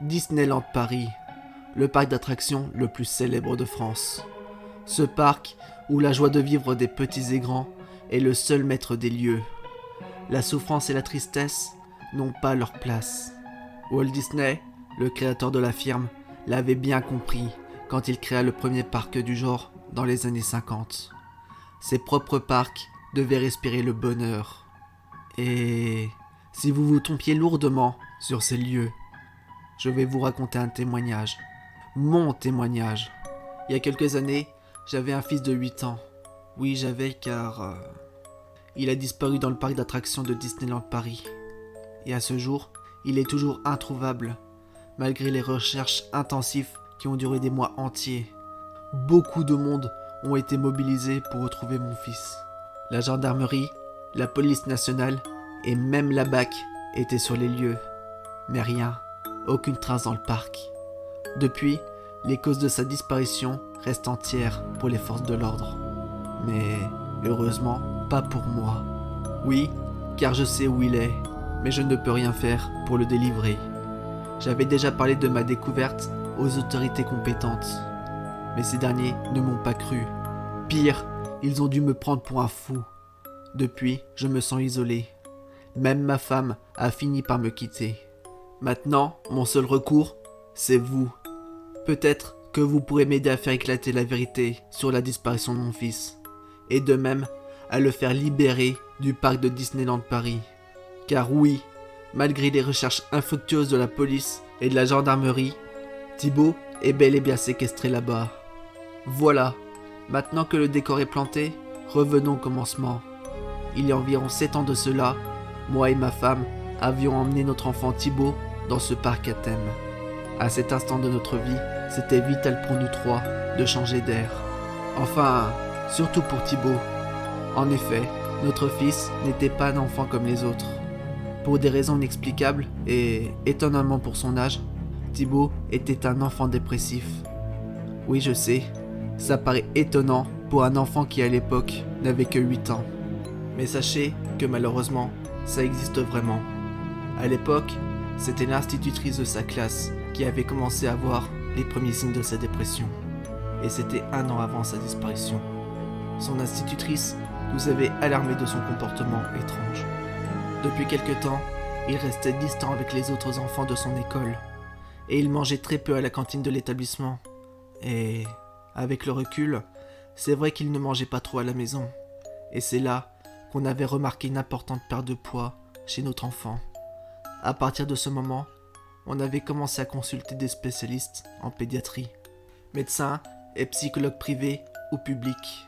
Disneyland Paris, le parc d'attractions le plus célèbre de France. Ce parc, où la joie de vivre des petits et grands est le seul maître des lieux. La souffrance et la tristesse n'ont pas leur place. Walt Disney, le créateur de la firme, l'avait bien compris quand il créa le premier parc du genre dans les années 50. Ses propres parcs devaient respirer le bonheur. Et si vous vous trompiez lourdement sur ces lieux, je vais vous raconter un témoignage. Mon témoignage. Il y a quelques années, j'avais un fils de 8 ans. Oui, j'avais car il a disparu dans le parc d'attractions de Disneyland Paris. Et à ce jour, il est toujours introuvable, malgré les recherches intensives qui ont duré des mois entiers. Beaucoup de monde ont été mobilisés pour retrouver mon fils. La gendarmerie, la police nationale et même la BAC étaient sur les lieux. Mais rien, aucune trace dans le parc. Depuis, les causes de sa disparition restent entières pour les forces de l'ordre. Mais heureusement, pas pour moi. Oui, car je sais où il est, mais je ne peux rien faire pour le délivrer. J'avais déjà parlé de ma découverte aux autorités compétentes, mais ces derniers ne m'ont pas cru. Pire, ils ont dû me prendre pour un fou. Depuis, je me sens isolé. Même ma femme a fini par me quitter. Maintenant, mon seul recours, c'est vous. Peut-être que vous pourrez m'aider à faire éclater la vérité sur la disparition de mon fils. Et de même, à le faire libérer du parc de Disneyland Paris. Car oui, malgré les recherches infructueuses de la police et de la gendarmerie, Thibaut est bel et bien séquestré là-bas. Voilà, maintenant que le décor est planté, revenons au commencement. Il y a environ 7 ans de cela, moi et ma femme avions emmené notre enfant Thibaut dans ce parc à thème. À cet instant de notre vie, c'était vital pour nous trois de changer d'air. Enfin, surtout pour Thibaut. En effet, notre fils n'était pas un enfant comme les autres. Pour des raisons inexplicables et étonnamment pour son âge, Thibaut était un enfant dépressif. Oui, je sais, ça paraît étonnant pour un enfant qui à l'époque n'avait que 8 ans. Mais sachez que malheureusement, ça existe vraiment. À l'époque, c'était l'institutrice de sa classe qui avait commencé à voir les premiers signes de sa dépression. Et c'était 1 an avant sa disparition. Son institutrice nous avait alarmés de son comportement étrange. Depuis quelque temps, il restait distant avec les autres enfants de son école. Et il mangeait très peu à la cantine de l'établissement. Et avec le recul, c'est vrai qu'il ne mangeait pas trop à la maison. Et c'est là qu'on avait remarqué une importante perte de poids chez notre enfant. À partir de ce moment, on avait commencé à consulter des spécialistes en pédiatrie, médecins et psychologues privés ou publics.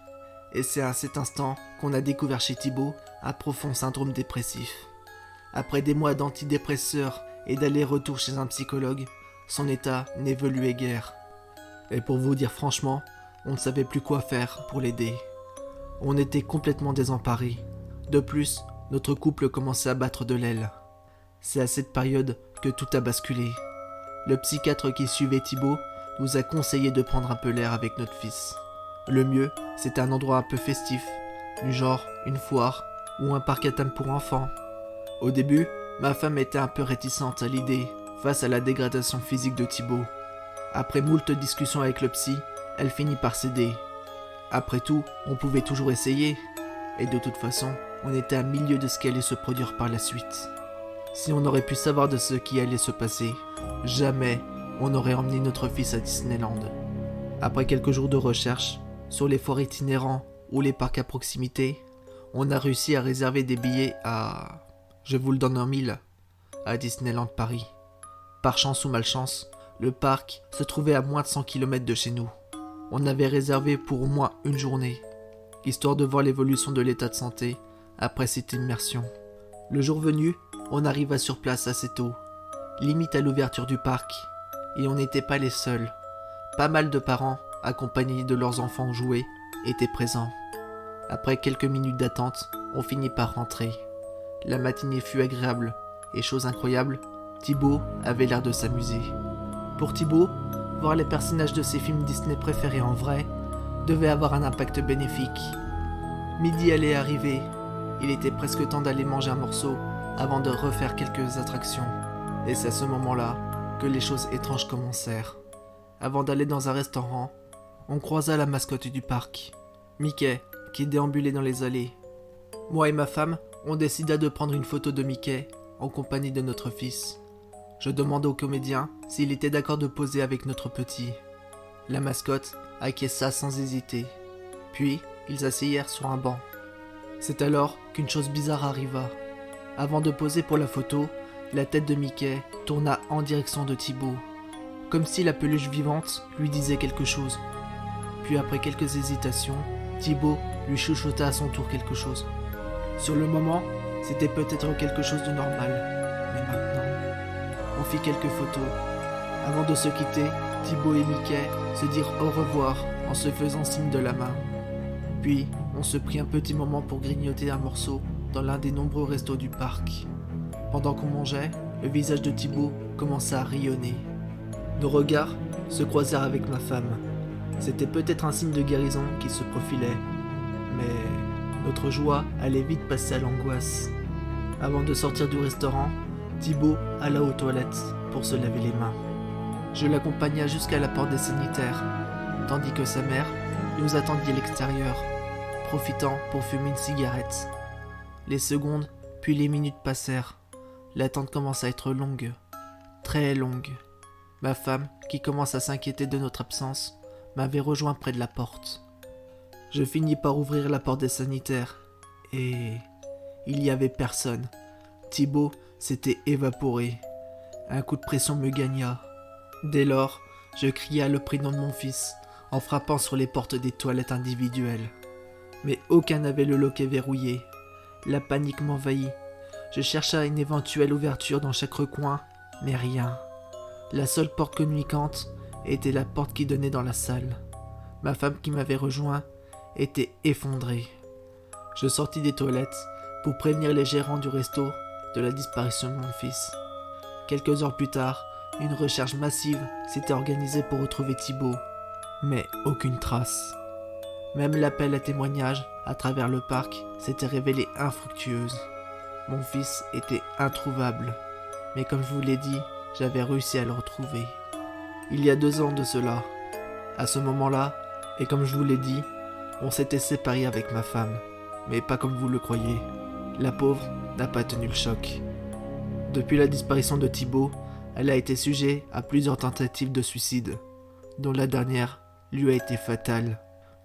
Et c'est à cet instant qu'on a découvert chez Thibaut un profond syndrome dépressif. Après des mois d'antidépresseurs et d'aller-retour chez un psychologue, son état n'évoluait guère. Et pour vous dire franchement, on ne savait plus quoi faire pour l'aider. On était complètement désemparés. De plus, notre couple commençait à battre de l'aile. C'est à cette période que tout a basculé. Le psychiatre qui suivait Thibaut nous a conseillé de prendre un peu l'air avec notre fils. Le mieux, c'était un endroit un peu festif, du genre une foire ou un parc à thème pour enfants. Au début, ma femme était un peu réticente à l'idée face à la dégradation physique de Thibaut. Après moult discussions avec le psy, elle finit par céder. Après tout, on pouvait toujours essayer. Et de toute façon, on était à milieu de ce qui allait se produire par la suite. Si on aurait pu savoir de ce qui allait se passer, jamais on n'aurait emmené notre fils à Disneyland. Après quelques jours de recherche, sur les foires itinérants ou les parcs à proximité, on a réussi à réserver des billets à... je vous le donne en mille, à Disneyland Paris. Par chance ou malchance, le parc se trouvait à moins de 100 km de chez nous. On avait réservé pour au moins une journée, histoire de voir l'évolution de l'état de santé après cette immersion. Le jour venu, on arriva sur place assez tôt, limite à l'ouverture du parc, et on n'était pas les seuls. Pas mal de parents, accompagnés de leurs enfants jouets, étaient présents. Après quelques minutes d'attente, on finit par rentrer. La matinée fut agréable, et chose incroyable, Thibaut avait l'air de s'amuser. Pour Thibaut, voir les personnages de ses films Disney préférés en vrai devait avoir un impact bénéfique. Midi allait arriver, il était presque temps d'aller manger un morceau avant de refaire quelques attractions. Et c'est à ce moment-là que les choses étranges commencèrent. Avant d'aller dans un restaurant, on croisa la mascotte du parc, Mickey, qui déambulait dans les allées. Moi et ma femme, on décida de prendre une photo de Mickey en compagnie de notre fils. Je demanda au comédien s'il était d'accord de poser avec notre petit. La mascotte acquiesça sans hésiter. Puis, ils s'asseyèrent sur un banc. C'est alors qu'une chose bizarre arriva. Avant de poser pour la photo, la tête de Mickey tourna en direction de Thibaut, comme si la peluche vivante lui disait quelque chose. Puis après quelques hésitations, Thibaut lui chuchota à son tour quelque chose. Sur le moment, c'était peut-être quelque chose de normal, mais maintenant, on fit quelques photos. Avant de se quitter, Thibaut et Mickey se dirent au revoir en se faisant signe de la main. Puis, on se prit un petit moment pour grignoter un morceau dans l'un des nombreux restos du parc. Pendant qu'on mangeait, le visage de Thibaut commença à rayonner. Nos regards se croisèrent avec ma femme. C'était peut-être un signe de guérison qui se profilait, mais notre joie allait vite passer à l'angoisse. Avant de sortir du restaurant, Thibaut alla aux toilettes pour se laver les mains. Je l'accompagna jusqu'à la porte des sanitaires, tandis que sa mère nous attendit à l'extérieur, profitant pour fumer une cigarette. Les secondes, puis les minutes passèrent. L'attente commença à être longue, très longue. Ma femme, qui commence à s'inquiéter de notre absence, m'avait rejoint près de la porte. Je finis par ouvrir la porte des sanitaires, et il n'y avait personne. Thibaut s'était évaporé. Un coup de pression me gagna. Dès lors, je cria le prénom de mon fils, en frappant sur les portes des toilettes individuelles. Mais aucun n'avait le loquet verrouillé. La panique m'envahit. Je chercha une éventuelle ouverture dans chaque recoin, mais rien. La seule porte communicante était la porte qui donnait dans la salle. Ma femme qui m'avait rejoint était effondrée. Je sortis des toilettes pour prévenir les gérants du resto de la disparition de mon fils. Quelques heures plus tard, une recherche massive s'était organisée pour retrouver Thibaut, mais aucune trace. Même l'appel à témoignages à travers le parc s'était révélé infructueuse. Mon fils était introuvable, mais comme je vous l'ai dit, j'avais réussi à le retrouver. Il y a 2 ans de cela. À ce moment-là, et comme je vous l'ai dit, on s'était séparés avec ma femme, mais pas comme vous le croyez. La pauvre n'a pas tenu le choc. Depuis la disparition de Thibaut, elle a été sujet à plusieurs tentatives de suicide, dont la dernière lui a été fatale,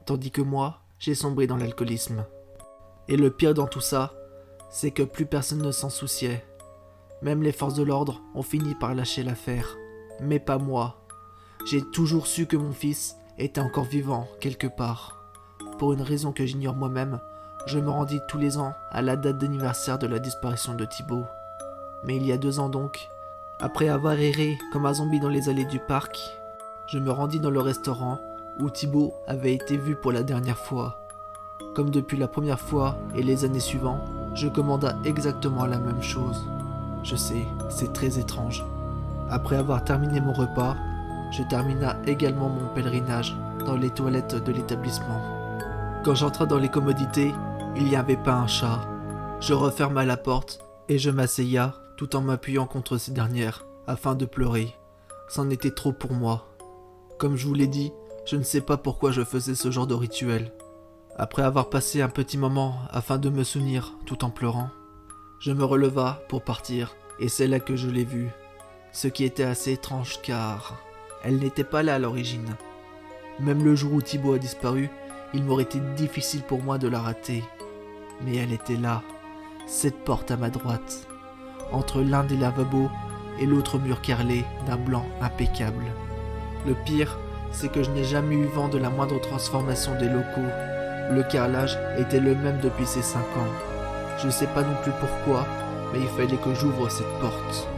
tandis que moi, j'ai sombré dans l'alcoolisme. Et le pire dans tout ça, c'est que plus personne ne s'en souciait. Même les forces de l'ordre ont fini par lâcher l'affaire, mais pas moi. J'ai toujours su que mon fils était encore vivant quelque part. Pour une raison que j'ignore moi-même, je me rendis tous les ans à la date d'anniversaire de la disparition de Thibaut. Mais il y a 2 ans donc, après avoir erré comme un zombie dans les allées du parc, je me rendis dans le restaurant où Thibaut avait été vu pour la dernière fois. Comme depuis la première fois et les années suivantes, je commanda exactement la même chose. Je sais, c'est très étrange. Après avoir terminé mon repas, je termina également mon pèlerinage dans les toilettes de l'établissement. Quand j'entrai dans les commodités, il n'y avait pas un chat. Je referma la porte et je m'asseya tout en m'appuyant contre ces dernières afin de pleurer. C'en était trop pour moi. Comme je vous l'ai dit, je ne sais pas pourquoi je faisais ce genre de rituel. Après avoir passé un petit moment afin de me souvenir tout en pleurant, je me releva pour partir et c'est là que je l'ai vue. Ce qui était assez étrange car elle n'était pas là à l'origine. Même le jour où Thibaut a disparu, il m'aurait été difficile pour moi de la rater. Mais elle était là, cette porte à ma droite, entre l'un des lavabos et l'autre mur carrelé d'un blanc impeccable. Le pire, c'est que je n'ai jamais eu vent de la moindre transformation des locaux. Le carrelage était le même depuis ces 5 ans. Je ne sais pas non plus pourquoi, mais il fallait que j'ouvre cette porte.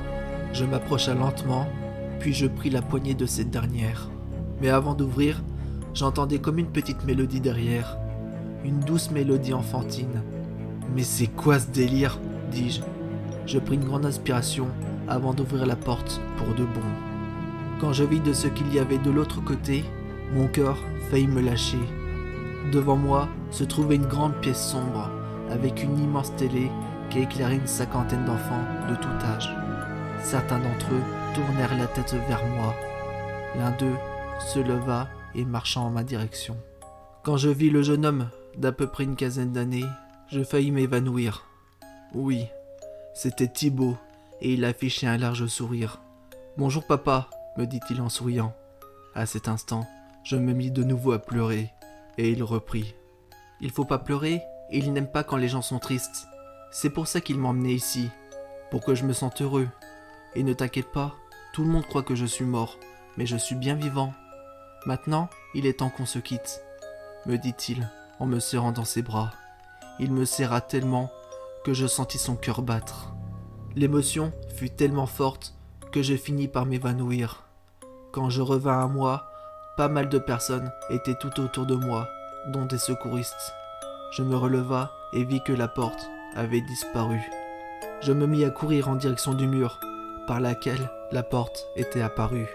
Je m'approcha lentement, puis je pris la poignée de cette dernière. Mais avant d'ouvrir, j'entendais comme une petite mélodie derrière. Une douce mélodie enfantine. Mais c'est quoi ce délire ? dis-je. Je pris une grande inspiration avant d'ouvrir la porte pour de bon. Quand je vis de ce qu'il y avait de l'autre côté, mon cœur faillit me lâcher. Devant moi se trouvait une grande pièce sombre, avec une immense télé qui éclairait une 50aine d'enfants de tout âge. Certains d'entre eux tournèrent la tête vers moi. L'un d'eux se leva et marcha en ma direction. Quand je vis le jeune homme d'à peu près une quinzaine d'années, je faillis m'évanouir. Oui, c'était Thibaut, et il affichait un large sourire. « Bonjour papa », me dit-il en souriant. À cet instant, je me mis de nouveau à pleurer, et il reprit. « Il faut pas pleurer, et il n'aime pas quand les gens sont tristes. C'est pour ça qu'il m'a emmené ici, pour que je me sente heureux. Et ne t'inquiète pas, tout le monde croit que je suis mort, mais je suis bien vivant. Maintenant, il est temps qu'on se quitte, me dit-il en me serrant dans ses bras. Il me serra tellement que je sentis son cœur battre. L'émotion fut tellement forte que je finis par m'évanouir. Quand je revins à moi, pas mal de personnes étaient tout autour de moi, dont des secouristes. Je me releva et vis que la porte avait disparu. Je me mis à courir en direction du mur, par laquelle la porte était apparue.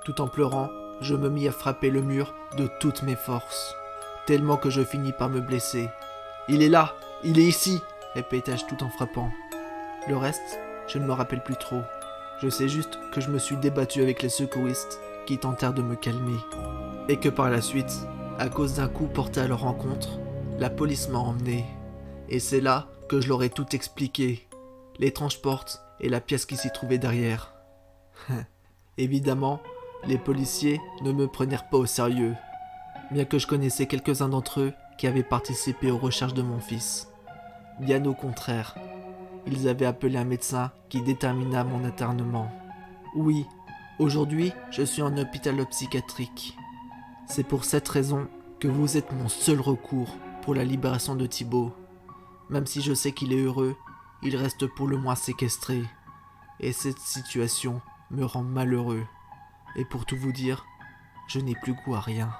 Tout en pleurant, je me mis à frapper le mur de toutes mes forces, tellement que je finis par me blesser. « Il est là, il est ici !» répétai-je tout en frappant. Le reste, je ne me rappelle plus trop. Je sais juste que je me suis débattu avec les secouristes qui tentèrent de me calmer. Et que par la suite, à cause d'un coup porté à leur rencontre, la police m'a emmené. Et c'est là que je leur ai tout expliqué. L'étrange porte et la pièce qui s'y trouvait derrière. Évidemment, les policiers ne me prenèrent pas au sérieux, bien que je connaissais quelques-uns d'entre eux qui avaient participé aux recherches de mon fils. Bien au contraire, ils avaient appelé un médecin qui détermina mon internement. Oui, aujourd'hui, je suis en hôpital psychiatrique. C'est pour cette raison que vous êtes mon seul recours pour la libération de Thibaut. Même si je sais qu'il est heureux, il reste pour le moins séquestré. Et cette situation me rend malheureux. Et pour tout vous dire, je n'ai plus goût à rien.